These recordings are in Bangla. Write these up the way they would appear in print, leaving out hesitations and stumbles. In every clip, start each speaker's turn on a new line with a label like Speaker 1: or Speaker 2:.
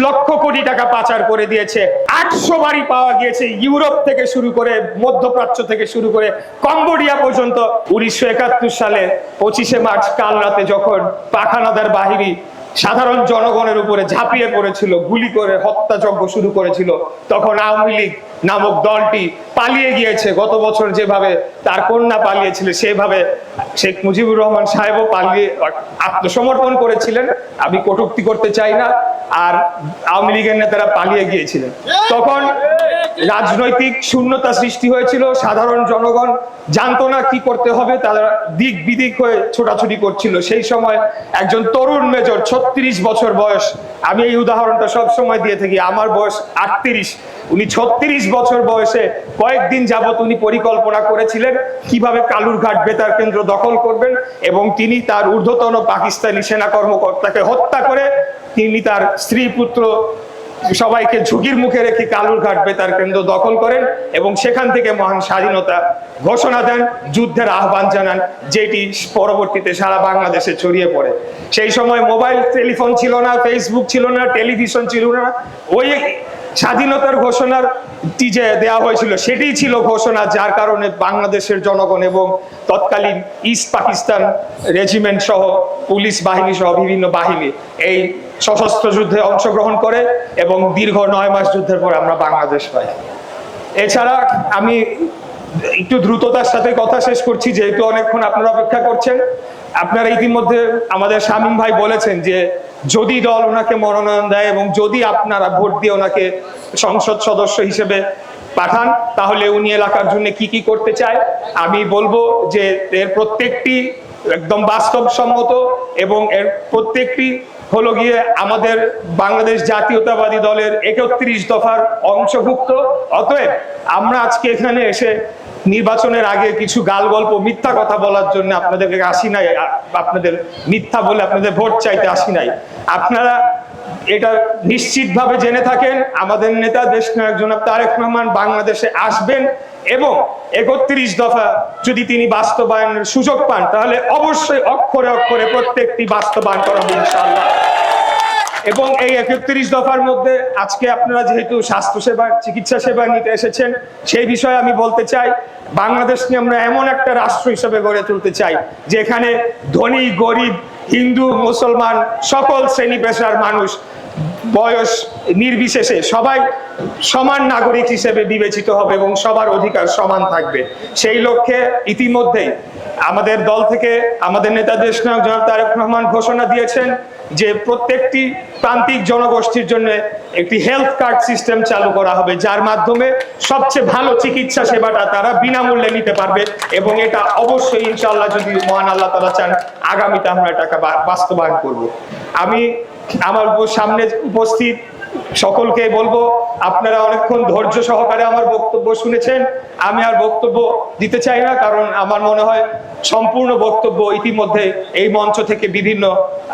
Speaker 1: লক্ষ কোটি টাকা পাচার করে দিয়েছে। 800 বাড়ি পাওয়া গিয়েছে ইউরোপ থেকে শুরু করে মধ্যপ্রাচ্য থেকে শুরু করে কম্বোডিয়া পর্যন্ত। 1971 সালে 25শে মার্চ কাল রাতে যখন পাখানাদার বাহিনী সাধারণ জনগণের উপরে ঝাঁপিয়ে পড়েছিল, গুলি করে হত্যাযজ্ঞ শুরু করেছিল, তখন আওয়ামী লীগ নামক দলটি পালিয়ে গিয়েছে। গত বছর যেভাবে তার কন্যা পালিয়েছিল, সেভাবে শেখ মুজিবুর রহমান সাহেবও পালিয়ে আত্মসমর্পণ করেছিলেন। আমি কটূক্তি করতে চাই না। আর আওয়ামী লীগের নেতারা পালিয়ে গিয়েছিলেন। তখন রাজনৈতিক শূন্যতা সৃষ্টি হয়েছিল, সাধারণ জনগণ জানতো না কি করতে হবে, তারা দিক বিদিক হয়ে ছোটাছুটি করছিল। সেই সময় একজন তরুণ মেজর, 36 বছর বয়স, আমি এই উদাহরণটা সব সময় দিয়ে থাকি, আমার বয়স 38, উনি 36 বছর বয়সে কয়েকদিন যাবত উনি পরিকল্পনা করেছিলেন কিভাবে কালুরঘাট বেতার কেন্দ্র দখল করবেন, এবং তিনি তার ঊর্ধ্বতন পাকিস্তানি সেনা কর্মকর্তাকে হত্যা করে তিনি তার স্ত্রী পুত্র সবাইকে ঝুঁকির মুখে রেখে কালুরঘাট বেতার কেন্দ্র দখল করেন এবং সেখান থেকে মহান স্বাধীনতা ঘোষণা দেন, যুদ্ধের আহ্বান জানান, যেটি পরবর্তীতে সারা বাংলাদেশে ছড়িয়ে পড়ে। সেই সময় মোবাইল টেলিফোন ছিল না, ফেসবুক ছিল না, টেলিভিশন ছিল না। ওই স্বাধীনতার ঘোষণার যে দেওয়া হয়েছিল সেটাই ছিল ঘোষণা, যার কারণে বাংলাদেশের জনগণ এবং তৎকালীন ইস্ট পাকিস্তান রেজিমেন্ট সহ পুলিশ বাহিনী সহ বিভিন্ন বাহিনী এই সশস্ত্র যুদ্ধে অংশগ্রহণ করে এবং দীর্ঘ 9 মাস যুদ্ধের পর আমরা বাংলাদেশ পাই। এছাড়া আমি একটু দ্রুততার সাথে কথা শেষ করছি, যেহেতু অনেকক্ষণ আপনারা অপেক্ষা করছেন। আপনারা ইতিমধ্যে আমাদের শামীম ভাই বলেছেন যে যদি দল ওনাকে মনোনয়ন দেয় এবং যদি আপনারা ভোট দিয়ে ওনাকে সংসদ সদস্য হিসেবে পাঠান, তাহলে উনি এলাকার জন্য কি কি করতে চায়। আমি বলবো যে এর প্রত্যেকটি একদম বাস্তবসম্মত এবং এর প্রত্যেকটি হলো গিয়ে আমাদের বাংলাদেশ জাতীয়তাবাদী দলের 31 দফার অংশভুক্ত। অতএব আমরা আজকে এখানে এসে নির্বাচনের আগে কিছু গাল গল্প মিথ্যা কথা বলার জন্য আপনাদেরকে আসি নাই, আপনাদের মিথ্যা বলে আপনাদের ভোট চাইতে আসি নাই। আপনারা এটা নিশ্চিতভাবে জেনে থাকেন আমাদের নেতা দেশনায়ক জনাব তারেক রহমান বাংলাদেশে আসবেন এবং 31 দফা যদি তিনি বাস্তবায়নের সুযোগ পান, তাহলে অবশ্যই অক্ষরে অক্ষরে প্রত্যেকটি বাস্তবায়ন করা হবে ইনশাআল্লাহ। এবং এই 31 দফার মধ্যে আজকে আপনারা যেহেতু স্বাস্থ্যসেবা চিকিৎসা সেবা নিতে এসেছেন, সেই বিষয়ে আমি বলতে চাই, বাংলাদেশকে আমরা এমন একটা রাষ্ট্র হিসেবে গড়ে তুলতে চাই যেখানে ধনী গরিব হিন্দু মুসলমান সকল শ্রেণী পেশার মানুষ বয়স নির্বিশেষে সবাই সমান নাগরিক হিসেবে বিবেচিত হবে এবং সবার অধিকার সমান থাকবে। সেই লক্ষ্যে ইতিমধ্যেই আমাদের দল থেকে আমাদের নেতা দেশনায়ক জনাব তারেক রহমান ঘোষণা দিয়েছেন যে প্রত্যেকটি প্রান্তিক জনগোষ্ঠীর জন্য একটি হেলথ কার্ড সিস্টেম চালু করা হবে, যার মাধ্যমে সবচেয়ে ভালো চিকিৎসা সেবাটা তারা বিনামূল্যে নিতে পারবে। এবং এটা অবশ্যই ইনশাআল্লাহ যদি মহান আল্লাহ তাআলা চান আগামীতে আমরা এটাকে বাস্তবায়ন করব। আমি আমার সামনে উপস্থিত সকলকে বলবো, আপনারা অনেকক্ষণ ধৈর্য সহকারে আমার বক্তব্য শুনেছেন। আমি আর বক্তব্য দিতে চাই না, কারণ আমার মনে হয় সম্পূর্ণ বক্তব্য ইতিমধ্যে এই মঞ্চ থেকে বিভিন্ন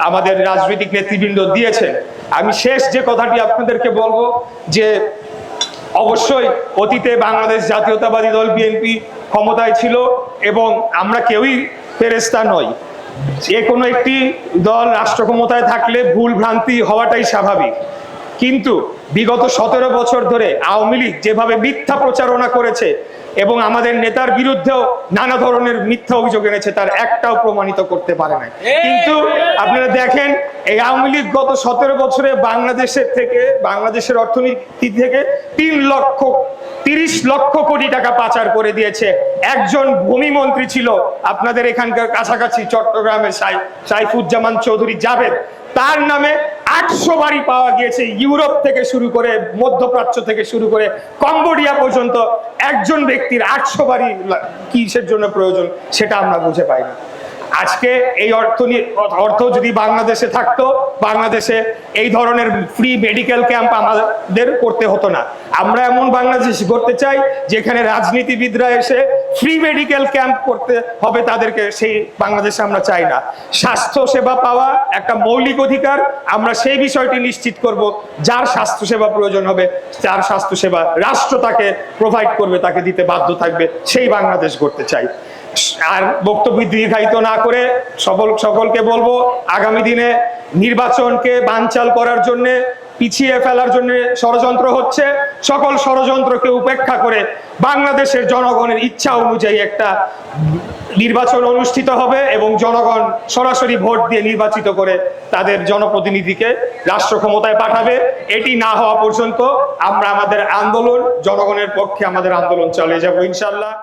Speaker 1: আমাদের রাজনৈতিক নেতৃবৃন্দ দিয়েছেন। আমি শেষ যে কথাটি আপনাদেরকে বলবো যে অবশ্যই অতীতে বাংলাদেশ জাতীয়তাবাদী দল বিএনপি ক্ষমতায় ছিল এবং আমরা কেউই ফেরেশতা নই। যে কোনো একটি দল রাষ্ট্র ক্ষমতায় থাকলে ভুল ভ্রান্তি হওয়াটাই স্বাভাবিক, কিন্তু বিগত 17 বছর ধরে আওয়ামী লীগ যেভাবে মিথ্যা প্রচারণা করেছে এবং আমাদের নেতার বিরুদ্ধেও নানা ধরনের মিথ্যা অভিযোগ এনেছে, তার একটাও প্রমাণিত করতে পারে না। কিন্তু আপনারা দেখেন এই আওয়ামী লীগ গত 17 বছরে বাংলাদেশের অর্থনীতি থেকে 30 লক্ষ কোটি টাকা পাচার করে দিয়েছে। একজন ভূমিমন্ত্রী ছিল আপনাদের এখানকার কাছাকাছি চট্টগ্রামের সাইফুজ্জামান চৌধুরী জাভেদ, তার নামে 800 বাড়ি পাওয়া গিয়েছে ইউরোপ থেকে শুরু করে মধ্যপ্রাচ্য থেকে শুরু করে কম্বোডিয়া পর্যন্ত। একজন ব্যক্তির 800 বাড়ি কিসের জন্য প্রয়োজন সেটা আমরা বুঝে পাই না। আজকে এই অর্থ যদি বাংলাদেশে থাকতো, বাংলাদেশে এই ধরনের ফ্রি মেডিকেল ক্যাম্প আমাদের করতে হতো না। আমরা এমন বাংলাদেশ করতে চাই যেখানে রাজনীতিবিদরা এসে ফ্রি মেডিকেল ক্যাম্প করতে হবে তাদেরকে, সেই বাংলাদেশে আমরা চাই না। স্বাস্থ্য সেবা পাওয়া একটা মৌলিক অধিকার, আমরা সেই বিষয়টি নিশ্চিত করব। যার স্বাস্থ্য সেবা প্রয়োজন হবে তার স্বাস্থ্য সেবা রাষ্ট্র তাকে প্রোভাইড করবে, তাকে দিতে বাধ্য থাকবে, সেই বাংলাদেশ করতে চাই। আর বক্তব্য দীর্ঘায়িত না করে সকলকে বলবো, আগামী দিনে নির্বাচনকে বানচাল করার জন্য পিছিয়ে ফেলার জন্য ষড়যন্ত্র হচ্ছে। সকল ষড়যন্ত্রকে উপেক্ষা করে বাংলাদেশের জনগণের ইচ্ছা অনুযায়ী একটা নির্বাচন অনুষ্ঠিত হবে এবং জনগণ সরাসরি ভোট দিয়ে নির্বাচিত করে তাদের জনপ্রতিনিধিকে রাষ্ট্র ক্ষমতায় পাঠাবে। এটি না হওয়া পর্যন্ত আমরা আমাদের আন্দোলন, জনগণের পক্ষে আমাদের আন্দোলন চালিয়ে যাব ইনশাআল্লাহ।